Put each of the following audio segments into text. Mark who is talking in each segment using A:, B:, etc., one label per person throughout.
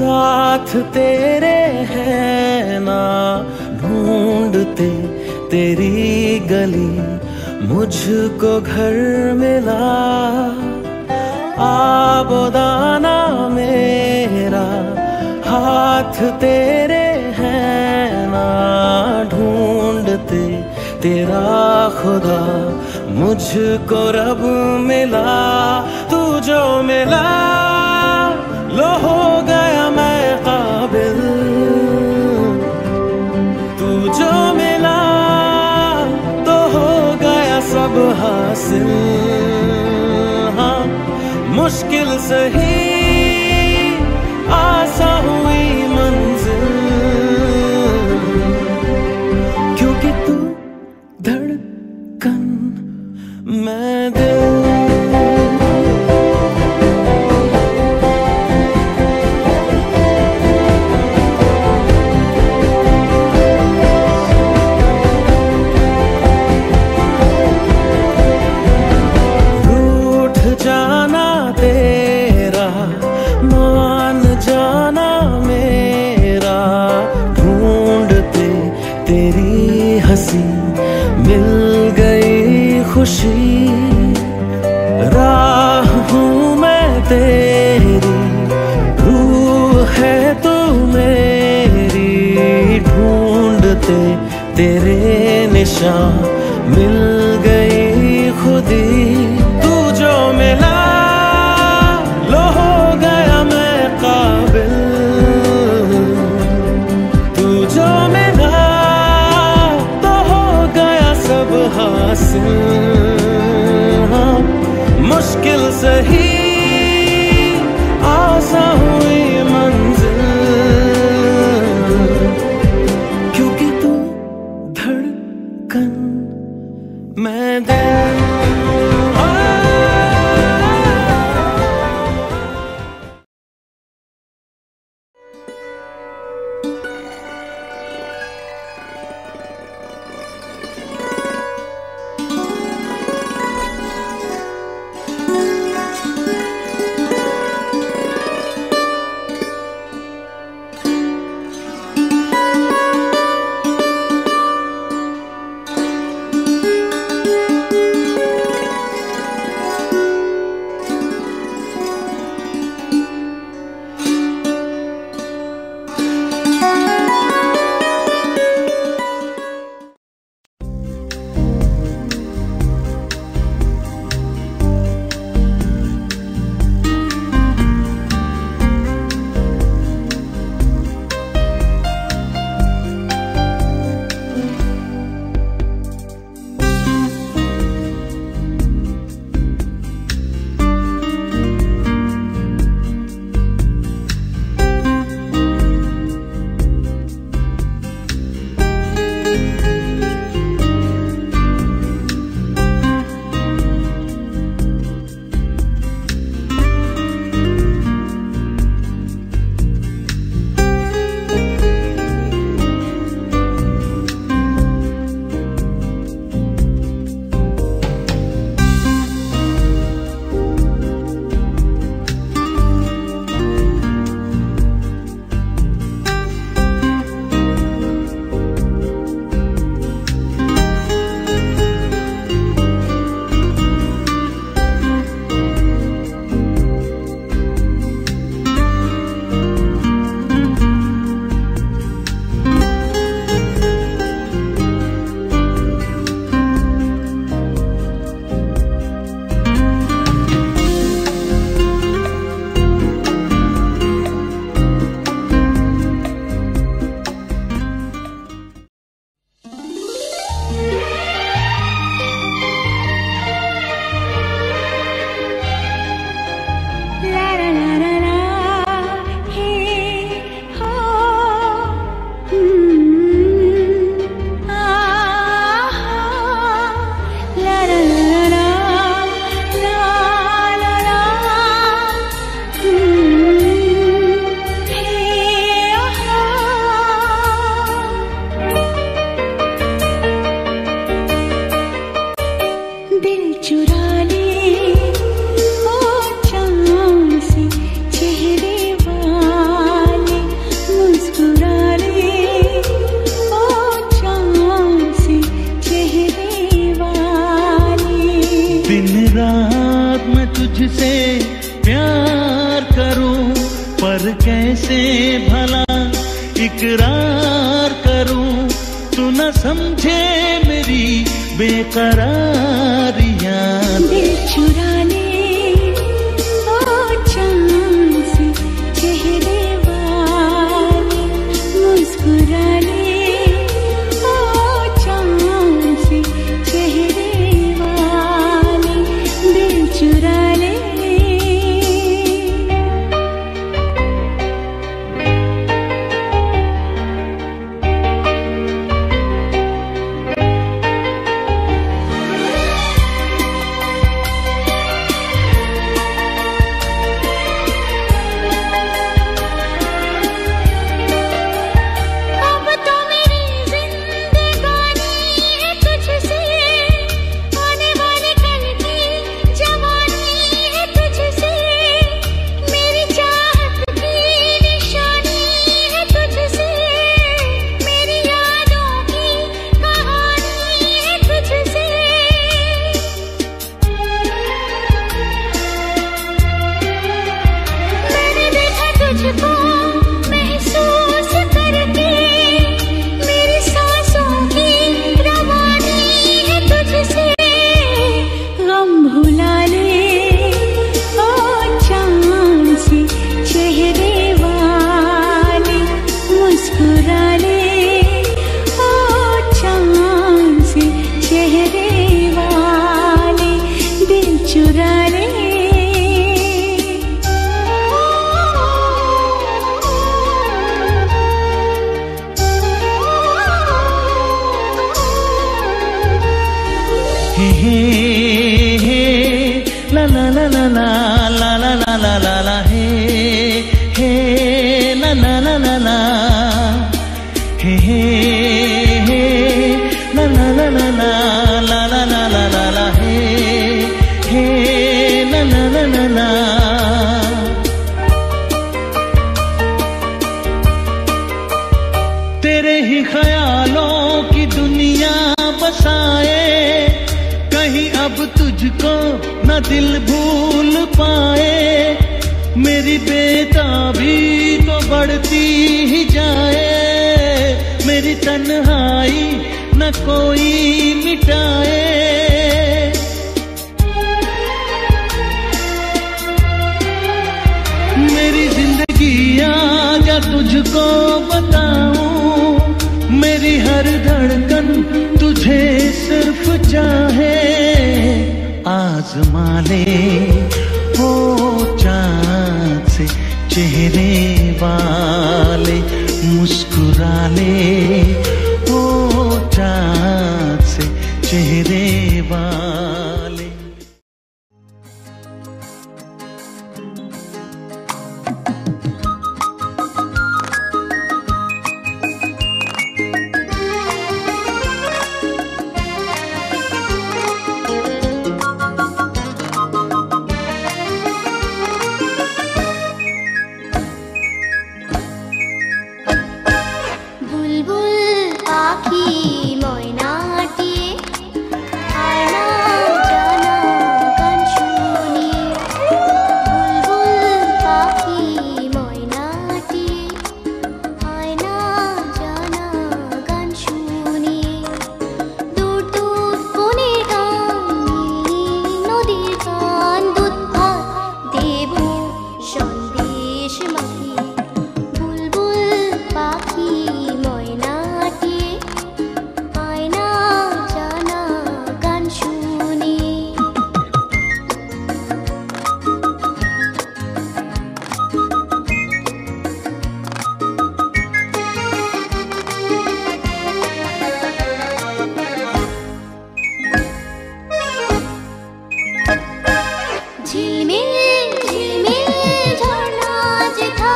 A: साथ तेरे हैं ना, ढूंढते तेरी गली मुझको घर मिला। आबोदाना मेरा हाथ तेरे हैं ना, ढूंढते तेरा खुदा मुझको रब मिला। तू जो मिला लो हो गया मैं काबिल, तू जो मिला तो हो गया सब हासिल। हाँ मुश्किल सही आसा हुई मंजिल, क्योंकि तू धड़कन मैं दिल। जाना तेरा मान जाना मेरा, ढूंढते तेरी हंसी मिल गई खुशी। राह हूँ मैं तेरी, रूह है तू मेरी, ढूंढते तेरे निशान मिल गई खुदी। जो मिला लो हो गया मैं काबिल, तू जो मिला तो हो गया सब हासिल। हाँ मुश्किल सही आसा हुई मंजिल, क्योंकि तू धड़कन मैं पर कैसे भला इकरार करूं, तू न समझे मेरी बेकरारियां।
B: दिल चुरा ले ओ चांद से चेहरे वाले, मुस्कुरा ले ओ चांद से चेहरे वाले, दिल चुरा ले।
A: La la la la la la la la la la la hey hey la la la la la hey hey la la la la la la la la la la la hey hey la la la la la। तेरे ही ख्यालों की दुनिया बसाए, कहीं अब तुझको न दिल भूल पाए। मेरी बेताबी तो बढ़ती ही जाए, मेरी तन्हाई न कोई मिटाए। मेरी जिंदगी आजा तुझको बताऊं, मेरी हर धड़कन तुझे सिर्फ चाहे। आज़मा ले ओ चाँद से चेहरे वाले, मुस्कुरा ले ओ चाँद से चेहरे वाले।
B: झिलमिल झिलमिल झरना जे था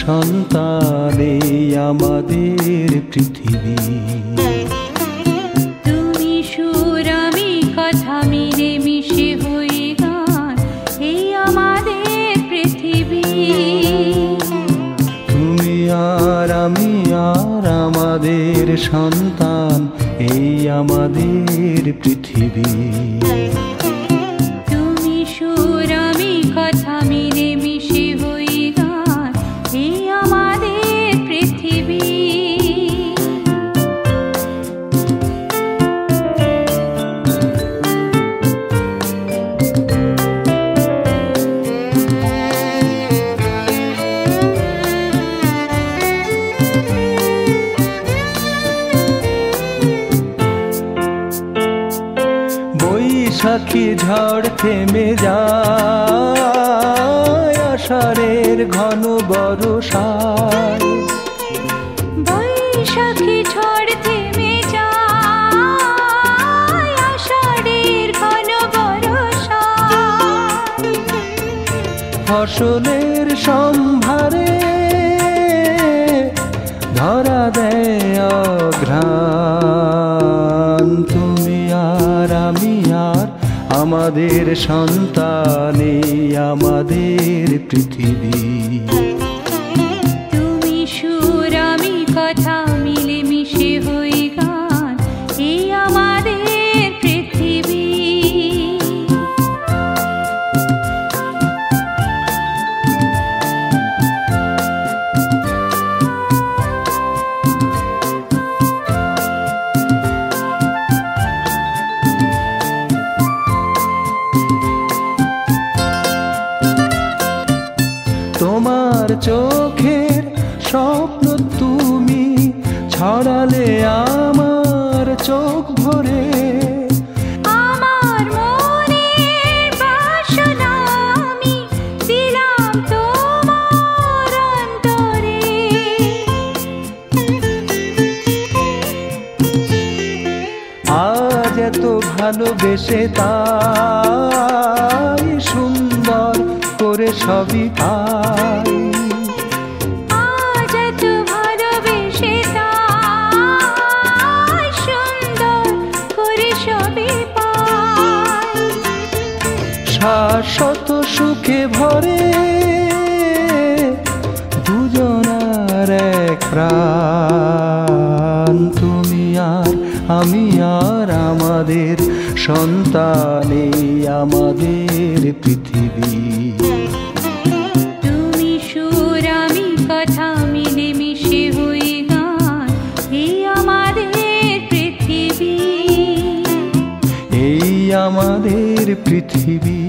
A: সন্তানে আমাদের পৃথিবী।
B: তুমি সুর আমি কথা মিলে মিশে হয়ে গান, এই আমাদের পৃথিবী।
A: তুমি আর আমি আর আমাদের সন্তান, এই আমাদের পৃথিবী।
B: তুমি সুর আমি কথা মিলে মিশে হয়ে গান, এই আমাদের পৃথিবী।
A: বৈশাখী ঝড় থেমে যায়, আষাঢ়ের ঘন বর্ষায়।
B: বৈশাখী ঝড় থেমে যায়, আষাঢ়ের ঘন বর্ষায়।
A: ফসলের সম্ভারে ধরা দেয় অঘ্রাণ, আমাদের সন্তানে আমাদের পৃথিবী।
B: তুমি সুর আমি কথা মিলে মিশে হই গান, এই আমাদের পৃথিবী।
A: তোমার চোখের স্বপ্ন তুমি ছড়ালে আমার চোখ ভরে,
B: আমার মনের বাসনা আমি দিলাম তোমার অন্তরে।
A: আজ এত ভালোবেসে তাই সুন্দর করে সবই পাই।
B: আজ এত ভালোবেসে তাই সুন্দর করে সবই পাই।
A: শাশ্বত সুখে ভরে দুজনার এক প্রাণ, তুমি আর আমি আর আমাদের সন্তানে আমাদের পৃথিবী।
B: তুমি সুর আমি কথা মিলে মিশে হই গান, এই আমাদের পৃথিবী।
A: এই আমাদের পৃথিবী।